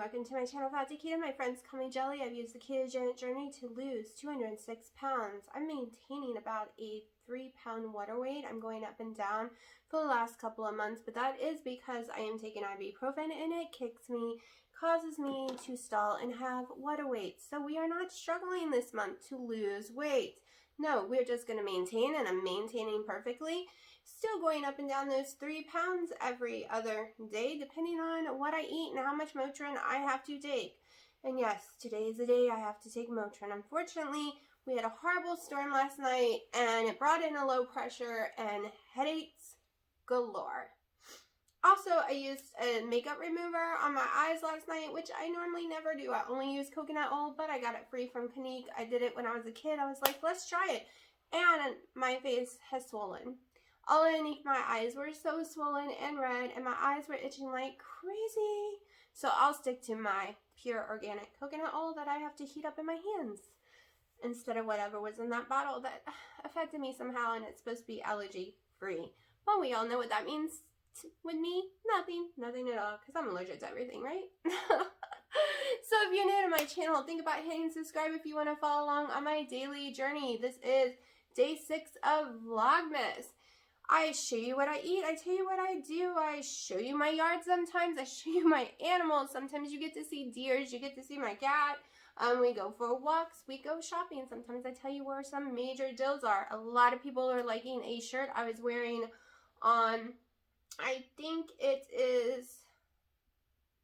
welcome to my channel, Fat Keto. My friend's Call Me Jelly. I've used the ketogenic journey to lose 206 pounds. I'm maintaining about a 3-pound water weight. I'm going up and down for the last couple of months, but that is because I am taking ibuprofen and it kicks me, causes me to stall and have water weight. So we are not struggling this month to lose weight. No, we're just going to maintain, and I'm maintaining perfectly. Still going up and down those 3 pounds every other day, depending on what I eat and how much Motrin I have to take. And yes, today is the day I have to take Motrin. Unfortunately, we had a horrible storm last night, and it brought in a low pressure and headaches galore. Also, I used a makeup remover on my eyes last night, which I normally never do. I only use coconut oil, but I got it free from Clinique. I did it when I was a kid. I was like, let's try it. And my face has swollen. All underneath my eyes were so swollen and red, and my eyes were itching like crazy. So I'll stick to my pure organic coconut oil that I have to heat up in my hands instead of whatever was in that bottle that affected me somehow, and it's supposed to be allergy free. Well, we all know what that means with me. Nothing at all, because I'm allergic to everything, right? So if you're new to my channel, think about hitting subscribe if you want to follow along on my daily journey. This is day 6 of Vlogmas. I show you what I eat, I tell you what I do, I show you my yard sometimes, I show you my animals, sometimes you get to see deers, you get to see my cat, we go for walks, we go shopping, sometimes I tell you where some major deals are. A lot of people are liking a shirt I was wearing on, I think it is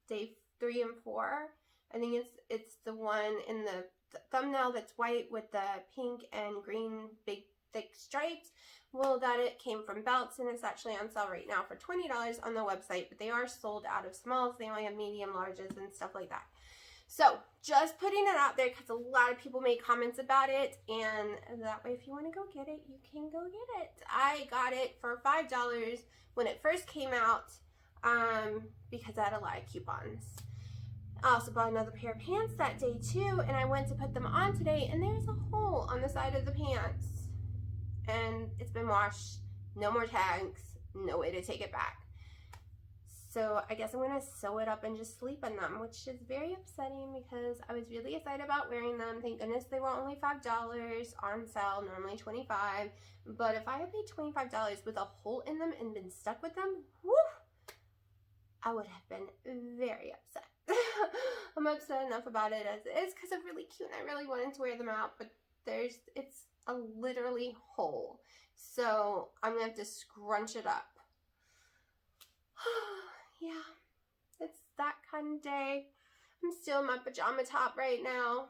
day 3 and 4, I think it's the one in the thumbnail that's white with the pink and green big thick stripes. Well, that it came from Belts, and it's actually on sale right now for $20 on the website, but they are sold out of smalls. They only have medium, larges, and stuff like that. So just putting it out there because a lot of people make comments about it, and that way if you want to go get it, you can go get it. I got it for $5 when it first came out because I had a lot of coupons. I also bought another pair of pants that day too, and I went to put them on today, and there's a hole on the side of the pants. And it's been washed, no more tags, no way to take it back. So I guess I'm going to sew it up and just sleep in them, which is very upsetting because I was really excited about wearing them. Thank goodness they were only $5 on sale, normally $25. But if I had paid $25 with a hole in them and been stuck with them, whew, I would have been very upset. I'm upset enough about it as it is because they're really cute and I really wanted to wear them out, but it's a literally hole, so I'm gonna have to scrunch it up. Yeah, it's that kind of day. I'm still in my pajama top right now.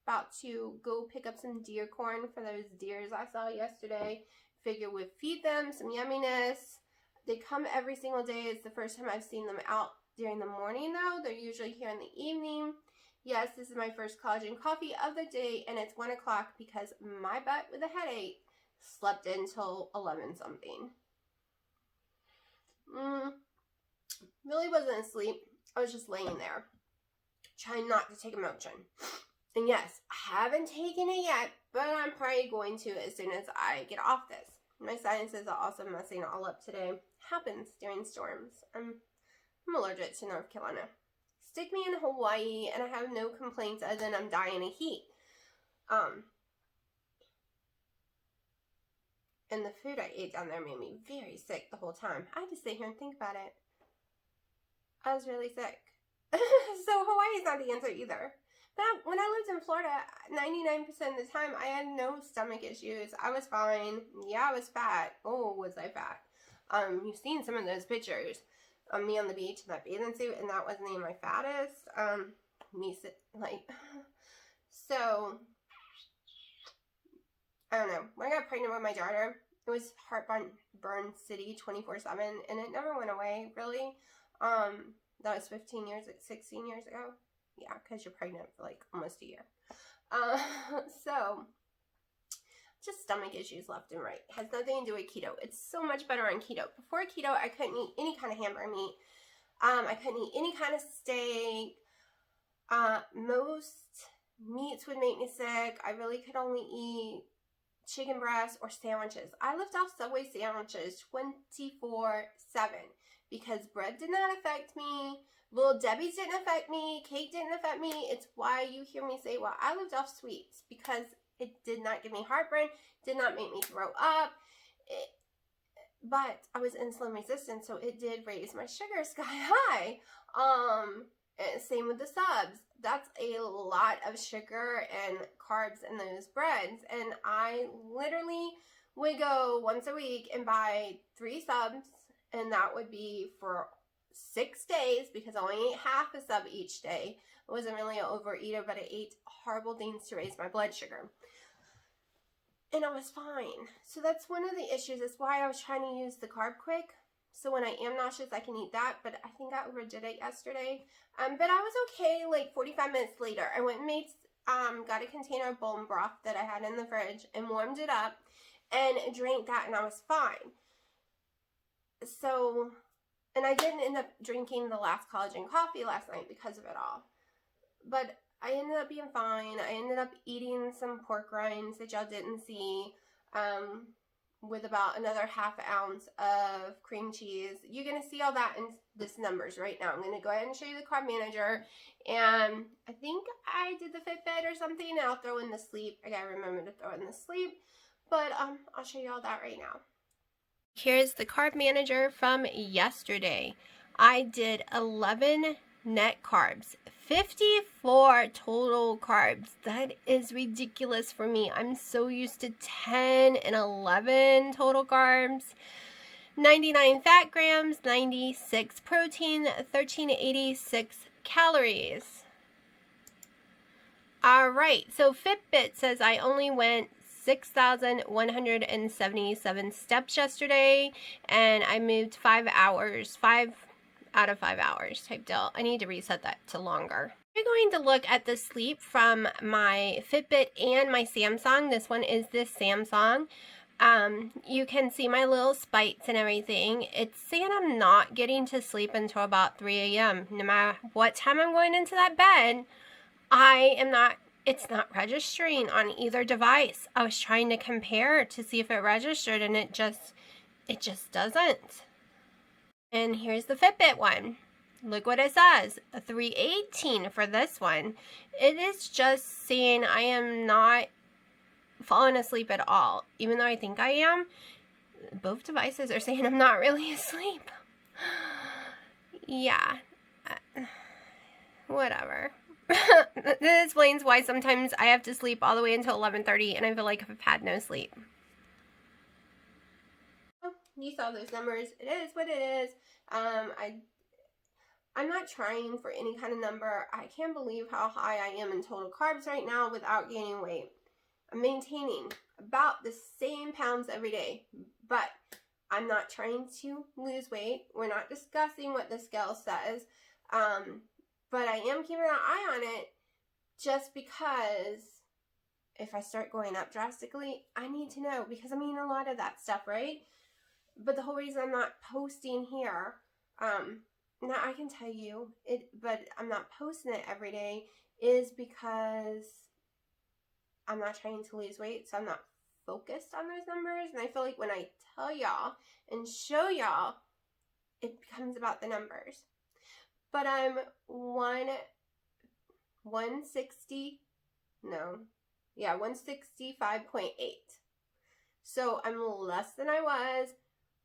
About to go pick up some deer corn for those deers I saw yesterday. Figure we'd feed them some yumminess. They come every single day. It's the first time I've seen them out during the morning though. They're usually here in the evening. Yes, this is my first collagen coffee of the day, and it's 1 o'clock because my butt with a headache slept until 11 something. Really wasn't asleep. I was just laying there, trying not to take a Motrin. And yes, I haven't taken it yet, but I'm probably going to as soon as I get off this. My sinuses are also messing all up today. Happens during storms. I'm allergic to North Carolina. Stick me in Hawaii and I have no complaints other than I'm dying of heat. And the food I ate down there made me very sick the whole time. I had to sit here and think about it. I was really sick. So Hawaii's not the answer either. But when I lived in Florida, 99% of the time I had no stomach issues. I was fine. Yeah, I was fat. Oh, was I fat. You've seen some of those pictures. Me on the beach in that bathing suit, and that wasn't even my fattest. So, I don't know. When I got pregnant with my daughter, it was heartburn city 24/7, and it never went away, really. That was 16 years ago. Yeah, because you're pregnant for like almost a year. So, just stomach issues left and right. It has nothing to do with keto. It's so much better on keto. Before keto, I couldn't eat any kind of hamburger meat. I couldn't eat any kind of steak. Most meats would make me sick. I really could only eat chicken breasts or sandwiches. I lived off Subway sandwiches 24/7. because bread did not affect me. Little Debbie's didn't affect me. Cake didn't affect me. It's why you hear me say, well, I lived off sweets, because it did not give me heartburn, did not make me throw up. But I was insulin resistant, so it did raise my sugar sky high. And same with the subs. That's a lot of sugar and carbs in those breads. And I literally would go once a week and buy 3 subs, and that would be for 6 days, because I only ate half a sub each day. I wasn't really an overeater, but I ate horrible things to raise my blood sugar. And I was fine. So that's one of the issues. That's why I was trying to use the Carb Quick. So when I am nauseous, I can eat that. But I think I overdid it yesterday. But I was okay like 45 minutes later. I went and made, got a container of bone broth that I had in the fridge and warmed it up and drank that, and I was fine. So, and I didn't end up drinking the last collagen coffee last night because of it all. But I ended up being fine. I ended up eating some pork rinds that y'all didn't see, with about another ½ ounce of cream cheese. You're going to see all that in this numbers right now. I'm going to go ahead and show you the Carb Manager. And I think I did the Fitbit or something, and I'll throw in the sleep. I got to remember to throw in the sleep. But I'll show you all that right now. Here's the Carb Manager from yesterday. I did 11 net carbs, 54 total carbs. That is ridiculous for me. I'm so used to 10 and 11 total carbs. 99 fat grams, 96 protein, 1386 calories. All right, so Fitbit says I only went 6,177 steps yesterday, and I moved 5 hours, 5 out of 5 hours type deal. I need to reset that to longer. We're going to look at the sleep from my Fitbit and my Samsung. This one is the Samsung. You can see my little spikes and everything. It's saying I'm not getting to sleep until about 3 a.m. No matter what time I'm going into that bed, it's not registering on either device. I was trying to compare to see if it registered, and it just doesn't. And here's the Fitbit one. Look what it says, a 318 for this one. It is just saying I am not falling asleep at all. Even though I think I am, both devices are saying I'm not really asleep. Yeah, whatever. This explains why sometimes I have to sleep all the way until 11:30 and I feel like I've had no sleep. You saw those numbers. It is what it is. I'm not trying for any kind of number. I can't believe how high I am in total carbs right now without gaining weight. I'm maintaining about the same pounds every day, but I'm not trying to lose weight. We're not discussing what the scale says. But I am keeping an eye on it, just because if I start going up drastically, I need to know, because I'm eating a lot of that stuff, right? But the whole reason I'm not posting here, now I can tell you it, but I'm not posting it every day, is because I'm not trying to lose weight, so I'm not focused on those numbers. And I feel like when I tell y'all and show y'all, it becomes about the numbers. But I'm 165.8. So I'm less than I was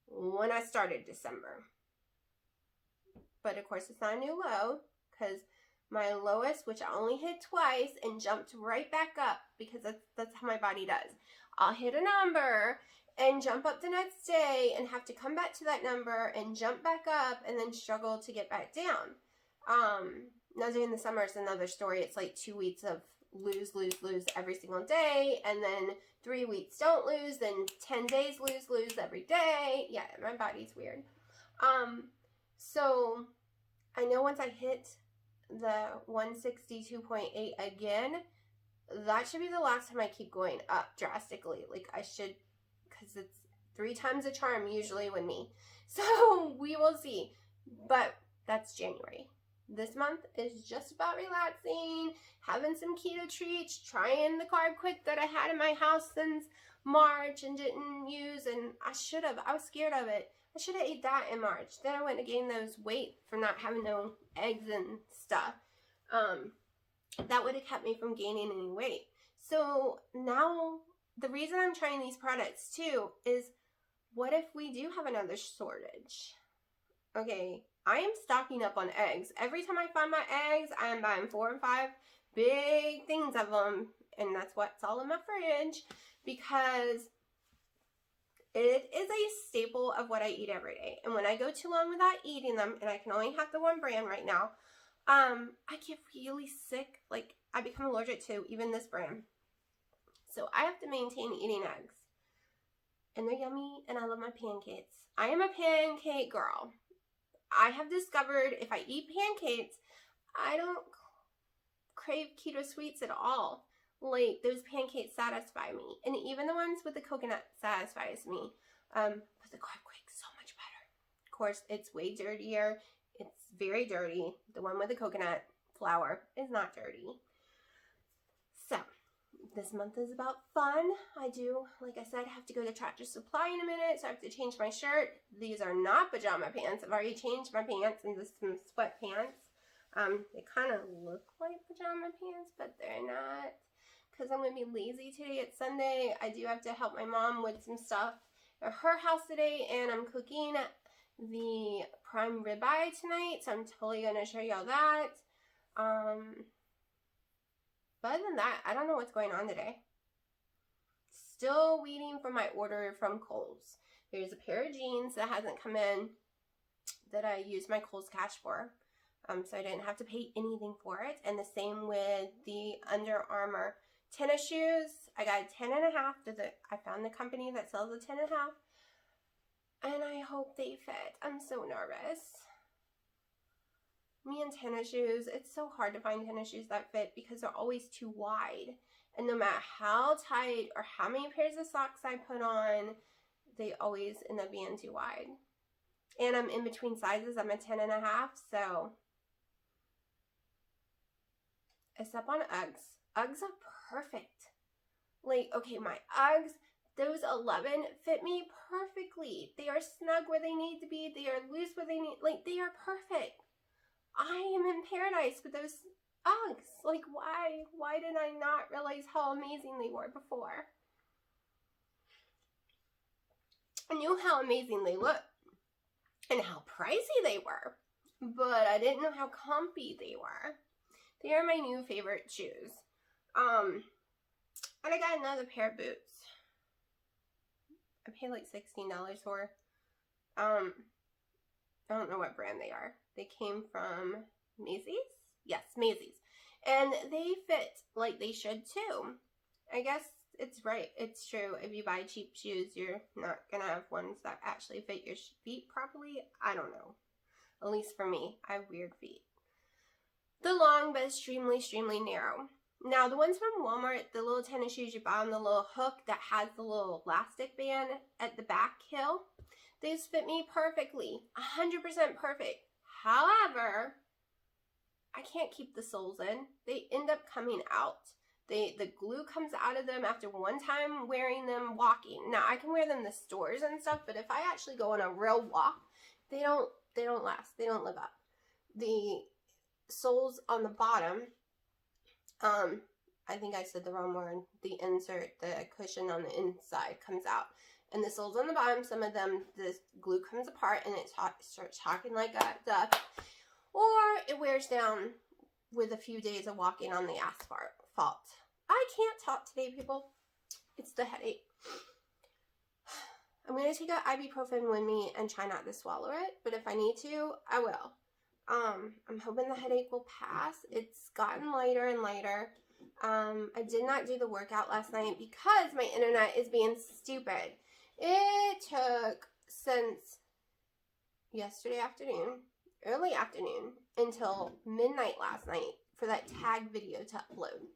when I started December. But of course it's not a new low, because my lowest, which I only hit twice and jumped right back up, because that's how my body does. I'll hit a number and jump up the next day and have to come back to that number and jump back up and then struggle to get back down. Now during the summer it's another story. It's like 2 weeks of lose every single day, and then 3 weeks don't lose, then 10 days lose every day. Yeah, my body's weird. So I know once I hit the 162.8 again, that should be the last time I keep going up drastically. Like I should, because it's 3 times the charm usually with me. So we will see. But that's January. This month is just about relaxing, having some keto treats, trying the Carb Quick that I had in my house since March and didn't use, and I should have. I was scared of it. I should have ate that in March. Then I wouldn't have gained those weight from not having no eggs and stuff. That would have kept me from gaining any weight. So now the reason I'm trying these products too is, what if we do have another shortage? Okay, I am stocking up on eggs. Every time I find my eggs, I am buying 4 and 5 big things of them. And that's what's all in my fridge, because it is a staple of what I eat every day. And when I go too long without eating them, and I can only have the one brand right now, I get really sick. Like, I become allergic to even this brand. So I have to maintain eating eggs. And they're yummy, and I love my pancakes. I am a pancake girl. I have discovered if I eat pancakes, I don't crave keto sweets at all. Like, those pancakes satisfy me. And even the ones with the coconut satisfies me. But the carb cake's so much better. Of course, it's way dirtier. It's very dirty. The one with the coconut flour is not dirty. So, this month is about fun. I do, like I said, have to go to Tractor Supply in a minute, so I have to change my shirt. These are not pajama pants. I've already changed my pants into some sweatpants. They kind of look like pajama pants, but they're not. Because I'm going to be lazy today. It's Sunday. I do have to help my mom with some stuff at her house today, and I'm cooking the prime ribeye tonight, so I'm totally going to show y'all that. But other than that, I don't know what's going on today. Still waiting for my order from Kohl's. There's a pair of jeans that hasn't come in that I used my Kohl's cash for. So I didn't have to pay anything for it. And the same with the Under Armour tennis shoes. I got a 10.5. I found the company that sells a 10.5. And I hope they fit. I'm so nervous. Me and tennis shoes, it's so hard to find tennis shoes that fit because they're always too wide. And no matter how tight or how many pairs of socks I put on, they always end up being too wide. And I'm in between sizes. I'm a 10.5, so except on Uggs. Uggs are perfect. Like, okay, my Uggs, those 11 fit me perfectly. They are snug where they need to be. They are loose where they need, like, they are perfect. I am in paradise with those Uggs. Like, why did I not realize how amazing they were before? I knew how amazing they looked and how pricey they were, but I didn't know how comfy they were. They are my new favorite shoes. And I got another pair of boots. I paid like $16 for. I don't know what brand they are. They came from Macy's? Yes, Macy's. And they fit like they should too. I guess it's right. It's true. If you buy cheap shoes, you're not gonna have ones that actually fit your feet properly. I don't know. At least for me, I have weird feet. The long but extremely narrow. Now, the ones from Walmart, the little tennis shoes you buy on the little hook that has the little elastic band at the back heel, these fit me perfectly. 100% perfect. However, I can't keep the soles in. They end up coming out. The glue comes out of them after one time wearing them walking. Now, I can wear them in the stores and stuff, but if I actually go on a real walk, they don't last. They don't live up. The soles on the bottom, I think I said the wrong word. The insert, the cushion on the inside comes out. And the soles on the bottom, some of them, the glue comes apart and it starts talking like a duck. Or it wears down with a few days of walking on the asphalt. I can't talk today, people. It's the headache. I'm going to take out ibuprofen with me and try not to swallow it. But if I need to, I will. I'm hoping the headache will pass. It's gotten lighter and lighter. I did not do the workout last night because my internet is being stupid. It took since yesterday afternoon, early afternoon, until midnight last night for that tag video to upload.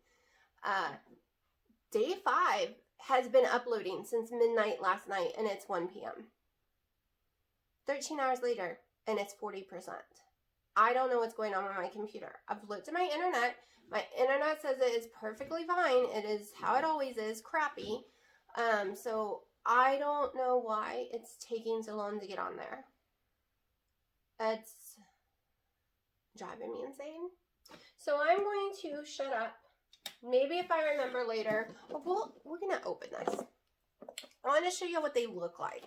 Day 5 has been uploading since midnight last night, and it's 1 p.m. 13 hours later, and it's 40%. I don't know what's going on with my computer. I've looked at my internet. My internet says it is perfectly fine. It is how it always is, crappy. So I don't know why it's taking so long to get on there. It's driving me insane. So I'm going to shut up. Maybe if I remember later. Well, we're going to open this. I want to show you what they look like.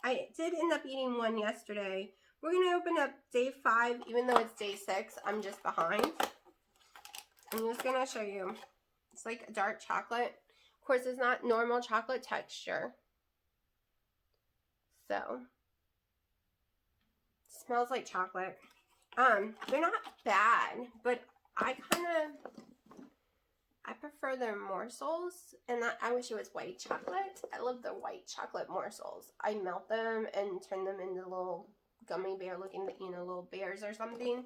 I did end up eating one yesterday. We're going to open up day 5, even though it's day 6. I'm just behind. I'm just going to show you. It's like a dark chocolate. Of course, it's not normal chocolate texture. So, smells like chocolate. They're not bad, but I prefer their morsels, and I wish it was white chocolate. I love the white chocolate morsels. I melt them and turn them into little gummy bear looking, little bears or something.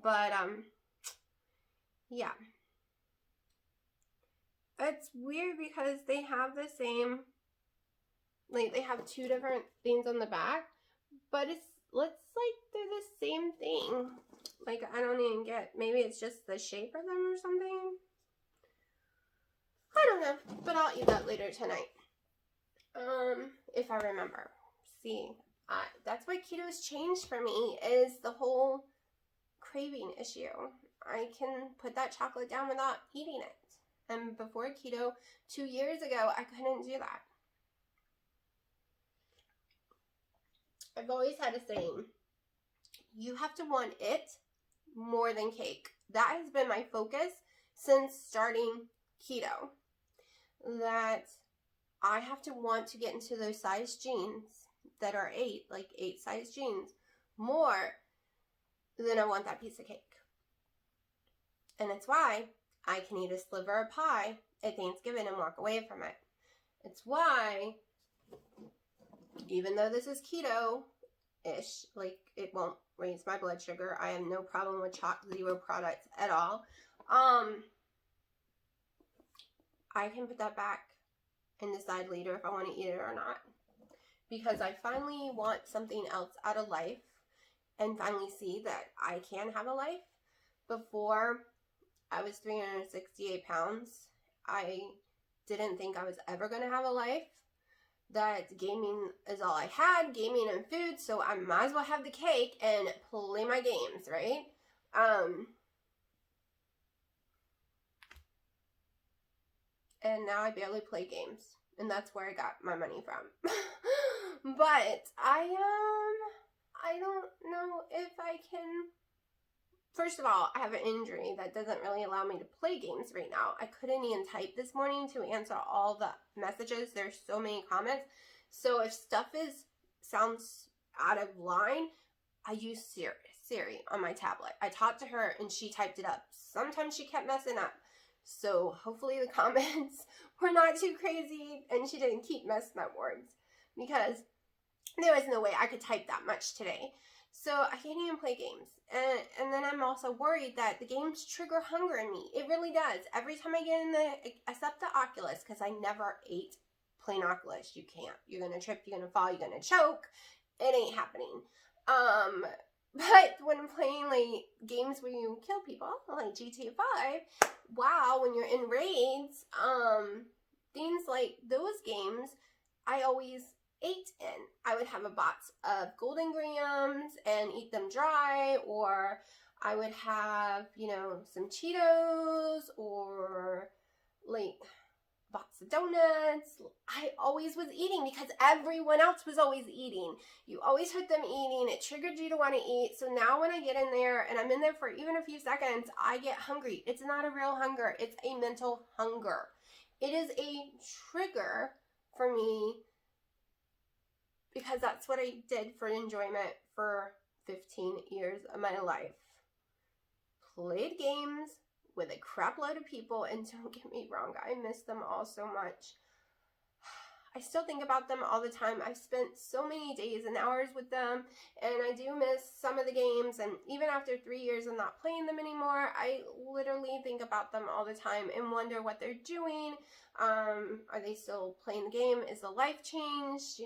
But, yeah. It's weird because they have the same, like, they have 2 different things on the back, but it's like they're the same thing. Like, I don't even get, maybe it's just the shape of them or something. I don't know, but I'll eat that later tonight. If I remember. See, that's why keto's changed for me, is the whole craving issue. I can put that chocolate down without eating it. And before keto, 2 years ago, I couldn't do that. I've always had a saying, you have to want it more than cake. That has been my focus since starting keto. That I have to want to get into those size jeans that are 8, like 8 size jeans, more than I want that piece of cake. And it's why I can eat a sliver of pie at Thanksgiving and walk away from it. It's why, even though this is keto-ish, like it won't raise my blood sugar, I have no problem with zero products at all. I can put that back and decide later if I want to eat it or not. Because I finally want something else out of life and finally see that I can have a life. Before I was 368 pounds, I didn't think I was ever going to have a life. That gaming is all I had, gaming and food, so I might as well have the cake and play my games, right? And now I barely play games, and that's where I got my money from. But I don't know if I can. First of all, I have an injury that doesn't really allow me to play games right now. I couldn't even type this morning to answer all the messages. There's so many comments. So if stuff sounds out of line, I use Siri on my tablet. I talked to her and she typed it up. Sometimes she kept messing up. So hopefully the comments were not too crazy and she didn't keep messing up words, because there was no way I could type that much today. So I can't even play games. And then I'm also worried that the games trigger hunger in me. It really does. Every time I get in except the Oculus, because I never ate plain Oculus. You can't. You're going to trip, you're going to fall, you're going to choke. It ain't happening. But when I'm playing like games where you kill people, like GTA 5, wow, when you're in raids, things like those games, I always ate in. I would have a box of Golden Grahams and eat them dry, or I would have, some Cheetos, or like box of donuts. I always was eating because everyone else was always eating. You always heard them eating. It triggered you to want to eat. So now when I get in there and I'm in there for even a few seconds, I get hungry. It's not a real hunger. It's a mental hunger. It is a trigger for me because that's what I did for enjoyment for 15 years of my life. Played games with a crap load of people, and don't get me wrong, I miss them all so much. I still think about them all the time. I've spent so many days and hours with them, and I do miss some of the games, and even after 3 years of not playing them anymore, I literally think about them all the time and wonder what they're doing. Are they still playing the game? Is the life changed?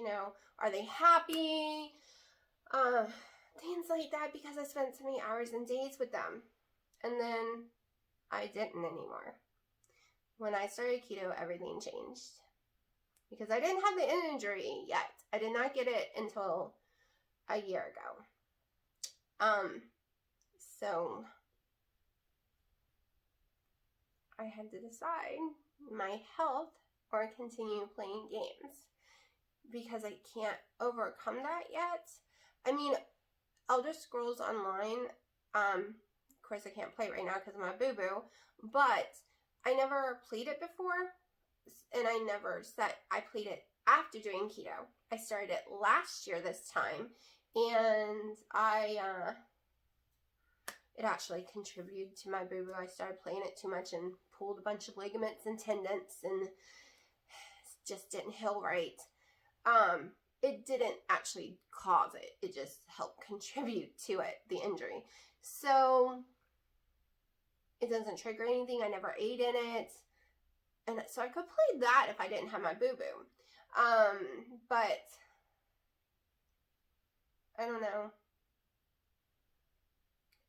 Are they happy? Things like that, because I spent so many hours and days with them. And then I didn't anymore. when I started keto, everything changed. Because I didn't have the injury yet. I did not get it until a year ago. So I had to decide my health or continue playing games, because I can't overcome that yet. I mean, Elder Scrolls Online, of course I can't play it right now because of my boo-boo, but I never played it before, and I never said I played it after doing keto. I started it last year this time, and it actually contributed to my boo-boo. I started playing it too much and pulled a bunch of ligaments and tendons, and it just didn't heal right. It didn't actually cause it. It just helped contribute to it, the injury. So it doesn't trigger anything. I never ate in it. And so I could play that if I didn't have my boo-boo. But I don't know.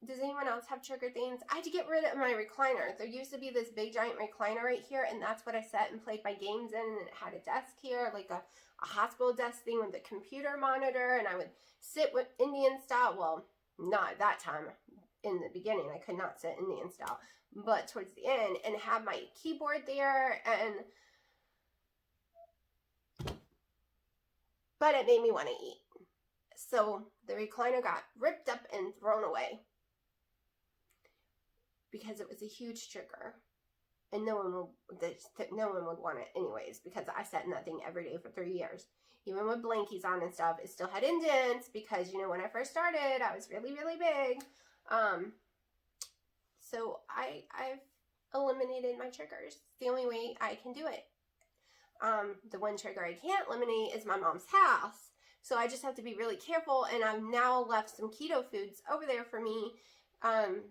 Does anyone else have triggered things? I had to get rid of my recliner. There used to be this big giant recliner right here, and that's what I sat and played my games in, and it had a desk here, like a hospital desk thing with a computer monitor, and I would sit with Indian style. Well, not at that time. In the beginning, I could not sit Indian style, but towards the end, and have my keyboard there, but it made me want to eat. So the recliner got ripped up and thrown away, because it was a huge trigger, and no one would want it anyways, because I sat in that thing every day for 3 years. Even with blankies on and stuff, it still had indents, because, you know, when I first started, I was really, really big. So I've eliminated my triggers. It's the only way I can do it. The one trigger I can't eliminate is my mom's house. So I just have to be really careful, and I've now left some keto foods over there for me.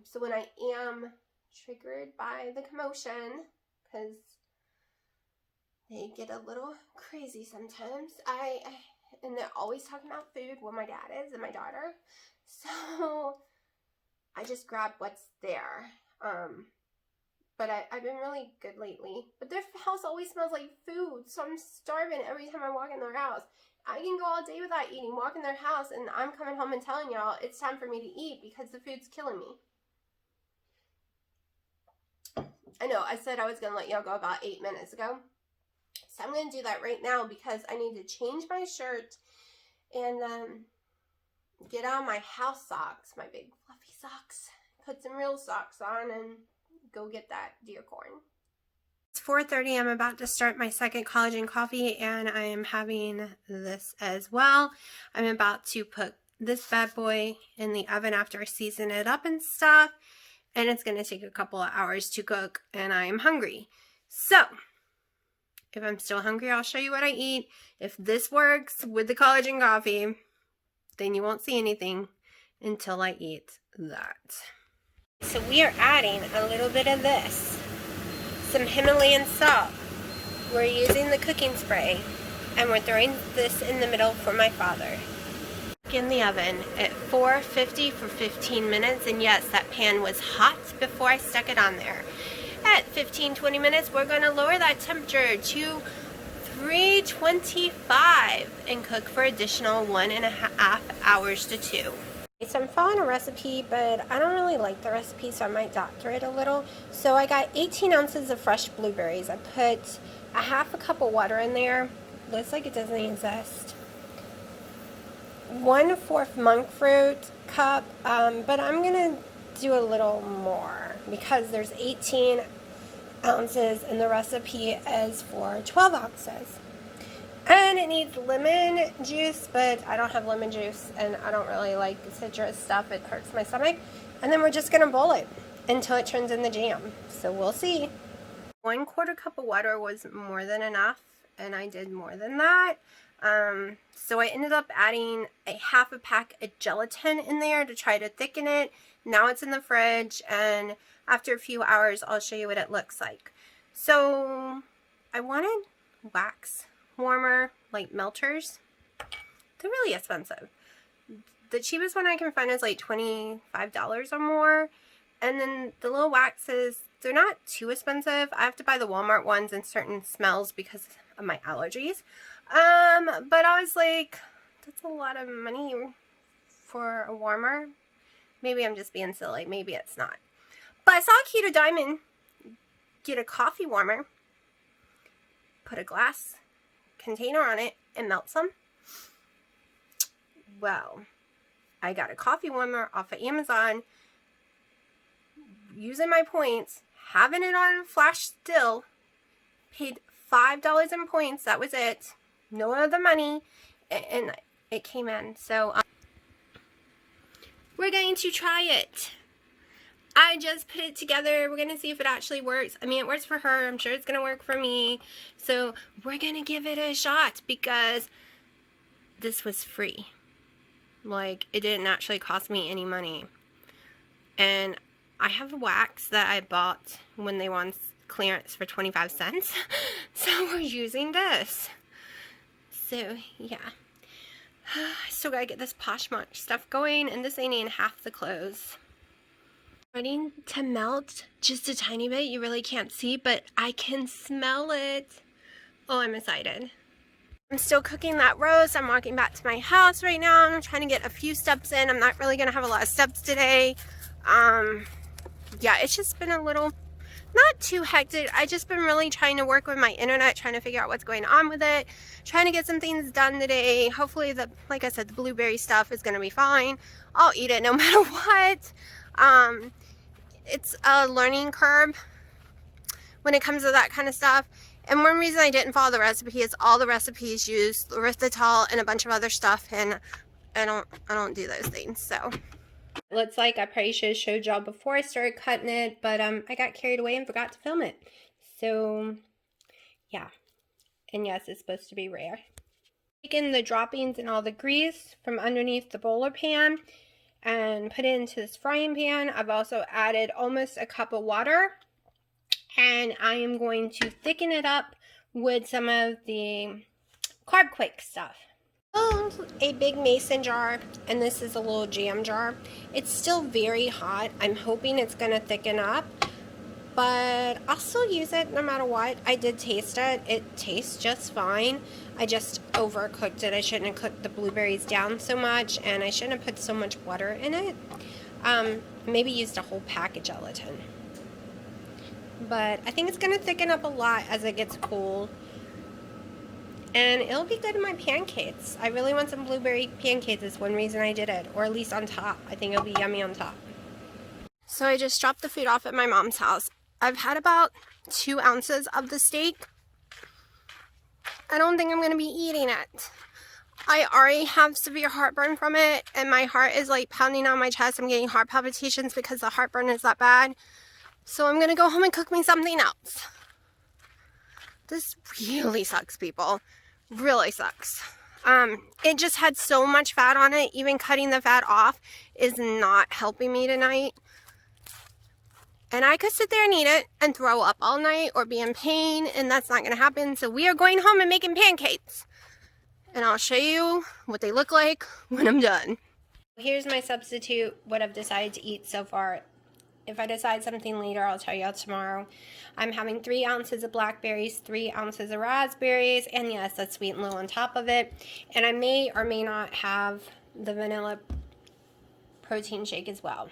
So when I am triggered by the commotion, because they get a little crazy sometimes, and they're always talking about food, where my dad is and my daughter. So I just grab what's there. But I've been really good lately. But their house always smells like food, so I'm starving every time I walk in their house. I can go all day without eating, walk in their house, and I'm coming home and telling y'all it's time for me to eat because the food's killing me. I know, I said I was going to let y'all go about 8 minutes ago. So I'm going to do that right now, because I need to change my shirt and get on my house socks, my big fluffy socks, put some real socks on, and go get that deer corn. It's 4:30. I'm about to start my second collagen coffee, and I am having this as well. I'm about to put this bad boy in the oven after I season it up and stuff, and it's going to take a couple of hours to cook, and I am hungry. So if I'm still hungry, I'll show you what I eat. If this works with the collagen coffee, then you won't see anything until I eat that. So we are adding a little bit of this, some Himalayan salt. We're using the cooking spray, and we're throwing this in the middle for my father. In the oven at 450 for 15 minutes, and yes, that pan was hot before I stuck it on there. At 15-20 minutes, we're going to lower that temperature to 325 and cook for additional 1.5 hours to 2. So I'm following a recipe, but I don't really like the recipe, so I might doctor it a little. So I got 18 ounces of fresh blueberries. I put a half a cup of water in there. Looks like it doesn't exist. 1/4 monk fruit cup, but I'm going to do a little more because there's 18 ounces and the recipe is for 12 ounces. And it needs lemon juice, but I don't have lemon juice, and I don't really like citrus stuff. It hurts my stomach. And then we're just going to boil it until it turns into jam. So we'll see. 1/4 cup of water was more than enough, and I did more than that. So I ended up adding a half a pack of gelatin in there to try to thicken it. Now it's in the fridge, and after a few hours, I'll show you what it looks like. So I wanted wax warmer, like melters. They're really expensive. The cheapest one I can find is like $25 or more. And then the little waxes They're not too expensive. I have to buy the Walmart ones in certain smells because of my allergies. But I was like, that's a lot of money for a warmer. Maybe I'm just being silly. Maybe it's not. But I saw Keto Diamond get a coffee warmer, put a glass container on it, and melt some. Well, I got a coffee warmer off of Amazon, using my points, having it on flash still, paid $5 in points, that was it, no other money, and it came in. So we're going to try it. I just put it together. We're going to see if it actually works. I mean, it works for her. I'm sure it's going to work for me. So we're going to give it a shot because this was free. Like, it didn't actually cost me any money. And I have a wax that I bought when they were on clearance for 25 cents. So we're using this. So, yeah. I still gotta get this Poshmark stuff going, and this ain't even half the clothes. Starting to melt just a tiny bit. You really can't see, but I can smell it. Oh, I'm excited. I'm still cooking that roast. I'm walking back to my house right now. I'm trying to get a few steps in. I'm not really gonna have a lot of steps today. Yeah, it's just been a little, not too hectic. I just been really trying to work with my internet, trying to figure out what's going on with it, trying to get some things done today. Hopefully, like I said, the blueberry stuff is gonna be fine. I'll eat it no matter what. It's a learning curve when it comes to that kind of stuff. And one reason I didn't follow the recipe is all the recipes use erythritol and a bunch of other stuff, and I don't do those things. So it looks like I probably should have showed y'all before I started cutting it, but I got carried away and forgot to film it. So yeah, and yes, it's supposed to be rare. Taking the droppings and all the grease from underneath the bowler pan and put it into this frying pan. I've also added almost a cup of water, and I am going to thicken it up with some of the Carb Quick stuff. A big mason jar, and this is a little jam jar. It's still very hot. I'm hoping it's going to thicken up, but I'll still use it no matter what. I did taste it. It tastes just fine. I just overcooked it. I shouldn't have cooked the blueberries down so much, and I shouldn't have put so much butter in it. Maybe used a whole pack of gelatin. But I think it's going to thicken up a lot as it gets cool. And it'll be good in my pancakes. I really want some blueberry pancakes. Is one reason I did it. Or at least on top. I think it'll be yummy on top. So I just dropped the food off at my mom's house. I've had about 2 ounces of the steak. I don't think I'm going to be eating it. I already have severe heartburn from it. And my heart is like pounding on my chest. I'm getting heart palpitations because the heartburn is that bad. So I'm going to go home and cook me something else. This really sucks, people. Really sucks. It just had so much fat on it. Even cutting the fat off is not helping me tonight. And I could sit there and eat it and throw up all night or be in pain, and that's not going to happen. So we are going home and making pancakes. And I'll show you what they look like when I'm done. Here's my substitute, what I've decided to eat so far. If I decide something later, I'll tell you tomorrow. I'm having 3 ounces of blackberries, 3 ounces of raspberries, and yes, that's sweet and low on top of it. And I may or may not have the vanilla protein shake as well.